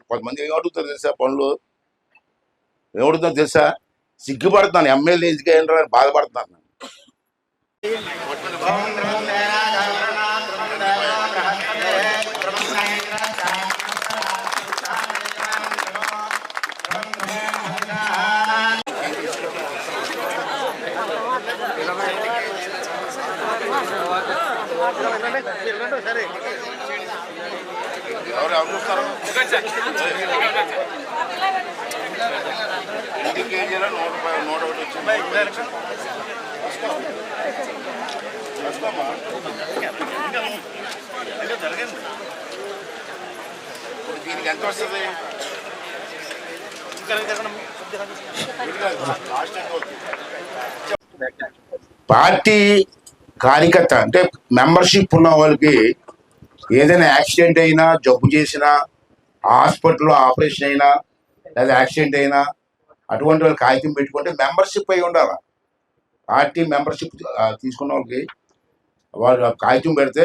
కొంతమంది ఏమడుగుతారు తెలుసా, పనులు ఏమడుగుతారు తెలుసా, సిగ్గుపడుతున్నాను, ఎమ్మెల్యే ఎందుకు అయినా బాధపడుతున్నాను. ఎవరు చూస్తారు 10 కేజీల 100 వచ్చింది. దీనికి ఎంత వస్తుంది? పార్టీ కార్యకర్త అంటే మెంబర్షిప్ ఉన్న వాళ్ళకి ఏదైనా యాక్సిడెంట్ అయినా, జబ్బు చేసినా, హాస్పిటల్లో ఆపరేషన్ అయినా లేదా యాక్సిడెంట్ అయినా అటువంటి వాళ్ళు కాగితం పెట్టుకుంటే మెంబర్షిప్ అయి ఉండాలి. పార్టీ మెంబర్షిప్ తీసుకున్న వాళ్ళకి వాళ్ళు కాగితం పెడితే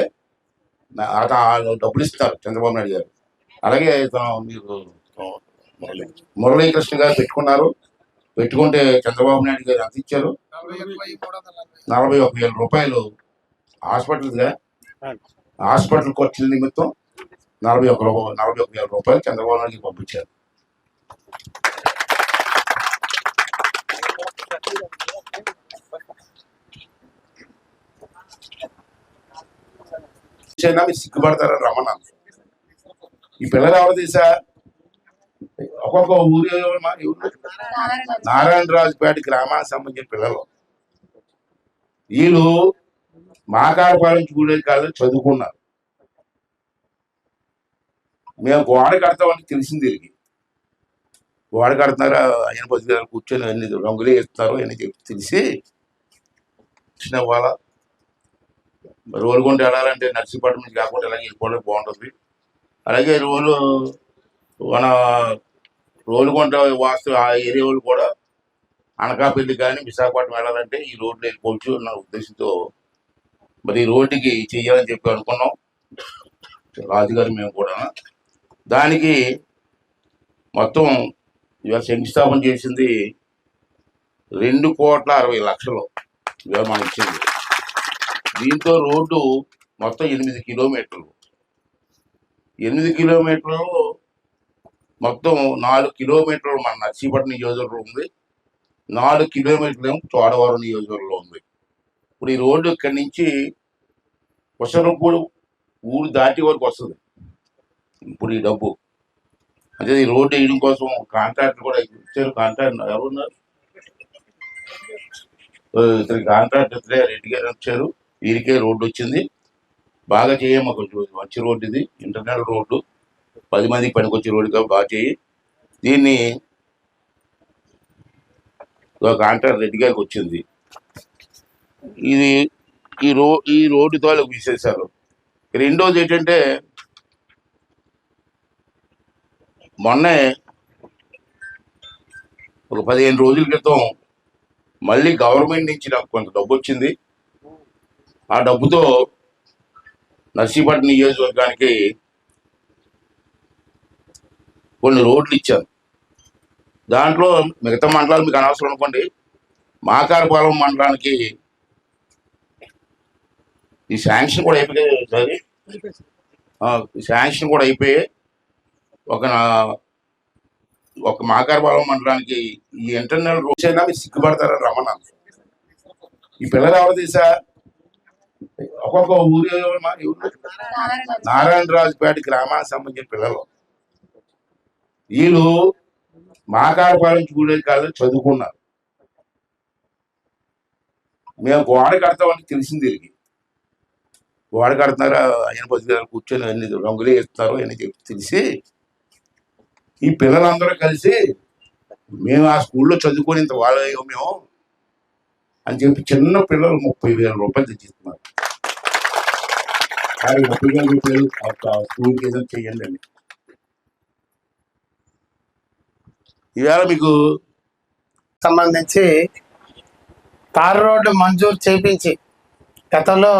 డబ్బులు ఇస్తారు చంద్రబాబు నాయుడు గారు. అలాగే మీరు మురళీకృష్ణ గారు పెట్టుకుంటే చంద్రబాబు నాయుడు గారు ఎంత ఇచ్చారు? 41,000 రూపాయలు హాస్పిటల్ ఖర్చుల నిమిత్తం 41,000 రూపాయలు చంద్రబాబు నాయుడుకి పంపించారు. మీరు సిగ్గుపడతారని రమ్మన్నాను. ఈ పిల్లలు ఎవరు తీసా, ఒక్కొక్క ఊరి నారాయణరాజుపేట గ్రామానికి సంబంధించిన పిల్లలు. వీళ్ళు మాకాడపాలెం చూడేది కాదు, చదువుకున్నారు. మేము గోడ కడతామని తెలిసింది. తిరిగి గోడ కడుతున్నారా, ఆయన బతుకు కూర్చొని అన్ని రంగులే ఇస్తున్నారు అని తెలిసి వాళ్ళ రోలుగుంట వెళ్ళాలంటే నర్సీపట్నం నుంచి కాకుండా ఇలాగే వెళ్ళిపోవడం బాగుంటుంది. అలాగే మన రోలుగుంట వాస్తు ఆ ఏరియా వాళ్ళు కూడా అనకాపల్లి కానీ విశాఖపట్నం వెళ్ళాలంటే ఈ రోడ్లు వెళ్ళిపోవచ్చు అన్న ఉద్దేశంతో మరి ఈ రోడ్డుకి చెయ్యాలని చెప్పి అనుకున్నాం రాజుగారు, మేము కూడా. దానికి మొత్తం ఇవాళ శంకుస్థాపన చేసింది 2,60,00,000 ఇవాళ మనం ఇచ్చింది. దీంతో రోడ్డు మొత్తం 8 కిలోమీటర్లు. 8 కిలోమీటర్లు మొత్తం 4 కిలోమీటర్లు మన నర్సీపట్నం నియోజకవర్గంలో ఉంది, 4 కిలోమీటర్లు ఏమో చోడవరం నియోజకవర్గంలో ఉంది. ఇప్పుడు ఈ రోడ్డు ఇక్కడి నుంచి ఉసరపూడి ఊరు దాటి వరకు వస్తుంది. ఇప్పుడు ఈ డబ్బు అంటే ఈ రోడ్డు వేయడం కోసం కాంట్రాక్టర్ కూడా ఇచ్చారు. కాంట్రాక్టర్ ఎవరున్నారు? ఇతనికి కాంట్రాక్టర్ రెడ్డి గారు వచ్చారు. వీరికే రోడ్డు వచ్చింది. బాగా చేయమ్మా, కొంచెం మంచి రోడ్డు ఇది, ఇంటర్నల్ రోడ్డు, 10 మందికి పనికొచ్చే రోడ్డు కాబట్టి బాగా చేయి. దీన్ని కాంట్రాక్టర్ రెడ్డి గారికి వచ్చింది. ఇది ఈ రోడ్డుతో విశేషాలు. రెండోది ఏంటంటే, మొన్నే ఒక 15 రోజుల క్రితం మళ్ళీ గవర్నమెంట్ నుంచి నాకు కొంత డబ్బు వచ్చింది. ఆ డబ్బుతో నర్సీపట్నం నియోజకవర్గానికి కొన్ని రోడ్లు ఇచ్చాను. దాంట్లో మిగతా మండలాలు మీకు అనవసరం అనుకోండి, మాకారపాలెం మండలానికి ఈ శాంక్షన్ కూడా అయిపోయాయి. శాంక్షన్ కూడా అయిపోయాయి. ఒక మాకారపాలెం మండలానికి ఈ ఇంటర్నల్ రోడ్స్ అయినా మీరు సిగ్గుపడతారని రమ్మన్నాను. ఈ పిల్లలు ఎవరు తీసా, ఒక్కొక్క ఊరి నారాయణరాజుపేట గ్రామానికి సంబంధించిన పిల్లలు. వీళ్ళు మాకాడపాలెం చూడేది కాదు, చదువుకున్నారు. మేము గోడ కడతామని తెలిసింది. తిరిగి గోడ కడుతున్నారా, ఆయన బతుకు కూర్చొని అన్ని రంగులే ఇస్తున్నారు అని తెలిసి ఈ పిల్లలందరూ కలిసి మేము ఆ స్కూల్లో చదువుకొని ఇంత వాళ్ళయ్యో మేము అని చెప్పి చిన్న పిల్లలు 30,000 రూపాయలు తెచ్చిస్తున్నారు. 30,000 రూపాయలు స్కూల్కి ఏదో చెయ్యండి అని. ఈవేళ మీకు సంబంధించి తార్ రోడ్డు మంజూరు చేయించి, గతంలో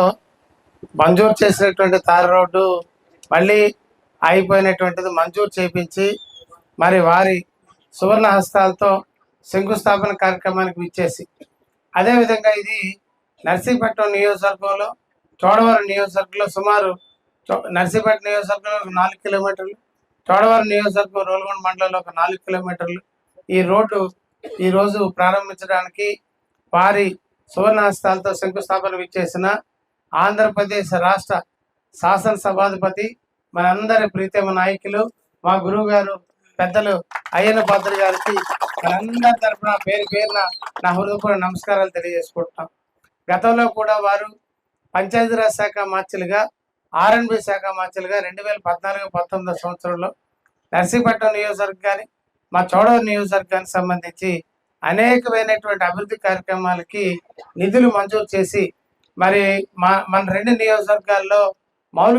మంజూరు చేసినటువంటి తార్ రోడ్డు మళ్ళీ అయిపోయినటువంటిది మంజూరు చేయించి, మరి వారి సువర్ణ హస్తాలతో శంకుస్థాపన కార్యక్రమానికి విచ్చేసి, అదేవిధంగా ఇది నర్సీపట్నం నియోజకవర్గంలో చోడవరం నియోజకవర్గంలో సుమారు నర్సీపట్నం నియోజకవర్గంలో ఒక 4 కిలోమీటర్లు, చోడవరం నియోజకవర్గం రోల్గొండ మండలంలో ఒక 4 కిలోమీటర్లు ఈ రోడ్డు ఈరోజు ప్రారంభించడానికి వారి సువర్ణ హస్తాలతో శంకుస్థాపన విచ్చేసిన ఆంధ్రప్రదేశ్ రాష్ట్ర శాసనసభాధిపతి మనందరి ప్రీతమ నాయకులు మా గురువు గారు పెద్దలు అయ్యన్న పాత్ర గారికి మనందరి తరఫున పేరు పేరున నా హృదయపూర్వక నమస్కారాలు తెలియజేసుకుంటున్నాం. గతంలో కూడా వారు పంచాయతీరాజ్ శాఖ మార్చిలుగా, ఆర్ఎండ్బి శాఖ మార్చిలుగా 2014-19 సంవత్సరంలో నర్సీపట్నం నియోజకవర్గాన్ని, మా చోడవరం నియోజకవర్గానికి సంబంధించి అనేకమైనటువంటి అభివృద్ధి కార్యక్రమాలకి నిధులు మంజూరు చేసి, మరి మన 2 నియోజకవర్గాల్లో మౌలిక